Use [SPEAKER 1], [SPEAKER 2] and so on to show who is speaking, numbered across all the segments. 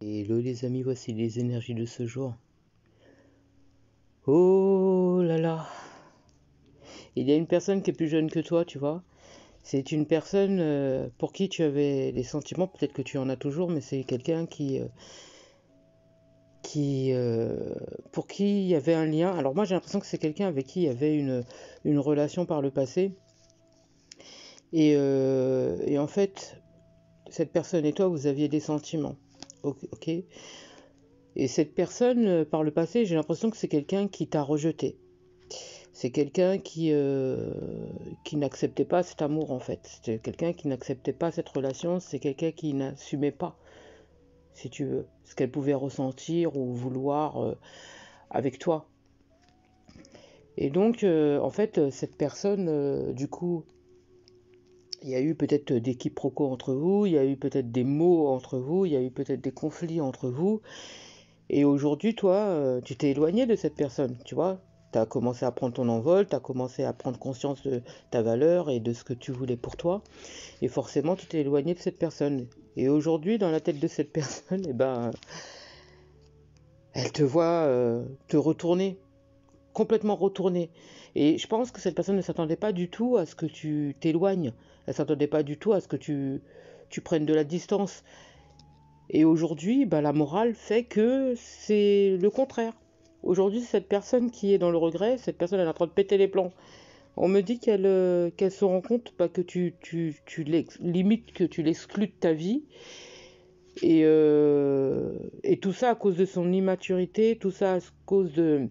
[SPEAKER 1] Hello les amis, voici les énergies de ce jour. Oh là là. Il y a une personne qui est plus jeune que toi, tu vois. C'est une personne pour qui tu avais des sentiments, peut-être que tu en as toujours, mais c'est quelqu'un pour qui il y avait un lien. Alors moi j'ai l'impression que c'est quelqu'un avec qui il y avait une relation par le passé. Et en fait, cette personne et toi, vous aviez des sentiments. Ok. Et cette personne, par le passé, j'ai l'impression que c'est quelqu'un qui t'a rejeté. C'est quelqu'un qui n'acceptait pas cet amour, en fait. C'est quelqu'un qui n'acceptait pas cette relation. C'est quelqu'un qui n'assumait pas, si tu veux, ce qu'elle pouvait ressentir ou vouloir avec toi. Et donc, en fait, cette personne, du coup, il y a eu peut-être des quiproquos entre vous, il y a eu peut-être des mots entre vous, il y a eu peut-être des conflits entre vous. Et aujourd'hui, toi, tu t'es éloigné de cette personne, tu vois. Tu as commencé à prendre ton envol, tu as commencé à prendre conscience de ta valeur et de ce que tu voulais pour toi. Et forcément, tu t'es éloigné de cette personne. Et aujourd'hui, dans la tête de cette personne, eh ben, elle te voit te retourner, complètement retourner. Et je pense que cette personne ne s'attendait pas du tout à ce que tu t'éloignes. Elle ne s'attendait pas du tout à ce que tu prennes de la distance. Et aujourd'hui, bah, la morale fait que c'est le contraire. Aujourd'hui, cette personne qui est dans le regret, cette personne elle est en train de péter les plombs. On me dit qu'elle se rend compte bah, que limite que tu l'exclus de ta vie. Et tout ça à cause de son immaturité, tout ça à cause de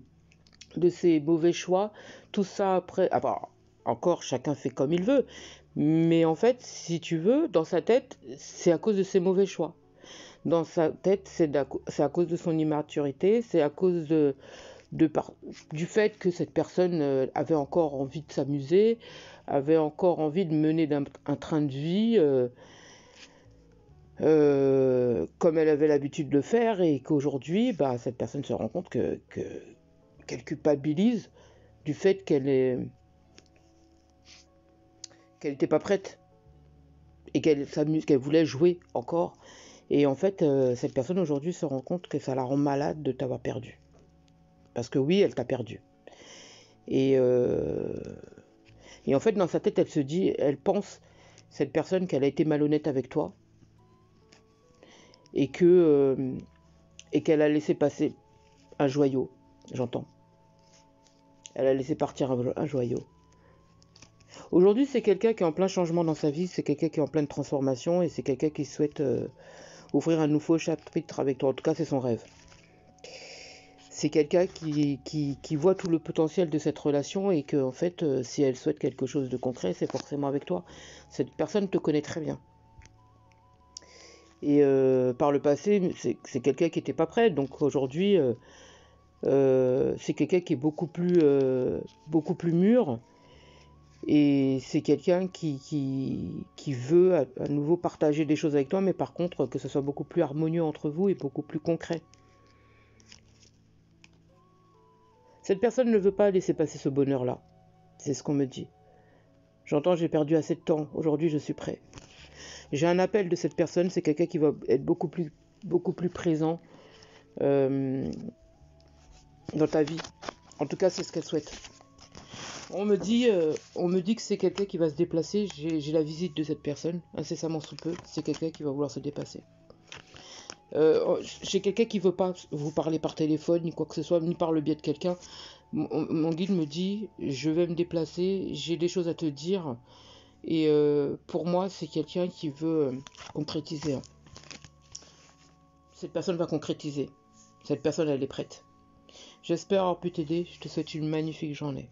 [SPEAKER 1] ses mauvais choix, tout ça après. Ah bah, encore, chacun fait comme il veut. Mais en fait, si tu veux, dans sa tête, c'est à cause de ses mauvais choix. Dans sa tête, c'est à cause de son immaturité, c'est à cause du fait que cette personne avait encore envie de s'amuser, avait encore envie de mener un train de vie comme elle avait l'habitude de le faire, et qu'aujourd'hui, bah, cette personne se rend compte qu'elle culpabilise du fait qu'elle n'était pas prête et qu'elle voulait jouer encore. Et en fait, cette personne aujourd'hui se rend compte que ça la rend malade de t'avoir perdu. Parce que oui, elle t'a perdu. Et, euh, et en fait, dans sa tête, elle pense, cette personne, qu'elle a été malhonnête avec toi et qu'elle a laissé passer un joyau, j'entends. Elle a laissé partir un joyau. Aujourd'hui, c'est quelqu'un qui est en plein changement dans sa vie, c'est quelqu'un qui est en pleine transformation et c'est quelqu'un qui souhaite ouvrir un nouveau chapitre avec toi. En tout cas, c'est son rêve. C'est quelqu'un qui voit tout le potentiel de cette relation et que, en fait, si elle souhaite quelque chose de concret, c'est forcément avec toi. Cette personne te connaît très bien. Et par le passé, c'est quelqu'un qui n'était pas prêt. Donc aujourd'hui, c'est quelqu'un qui est beaucoup plus mûr. Et c'est quelqu'un qui veut à nouveau partager des choses avec toi, mais par contre, que ce soit beaucoup plus harmonieux entre vous et beaucoup plus concret. Cette personne ne veut pas laisser passer ce bonheur-là. C'est ce qu'on me dit. J'entends, j'ai perdu assez de temps. Aujourd'hui, je suis prêt. J'ai un appel de cette personne. C'est quelqu'un qui va être beaucoup plus présent dans ta vie. En tout cas, c'est ce qu'elle souhaite. On me dit que c'est quelqu'un qui va se déplacer. J'ai la visite de cette personne, incessamment sous peu. C'est quelqu'un qui va vouloir se déplacer. J'ai quelqu'un qui ne veut pas vous parler par téléphone, ni quoi que ce soit, ni par le biais de quelqu'un. Mon guide me dit, je vais me déplacer, j'ai des choses à te dire. Et pour moi, c'est quelqu'un qui veut concrétiser. Cette personne va concrétiser. Cette personne, elle est prête. J'espère avoir pu t'aider. Je te souhaite une magnifique journée.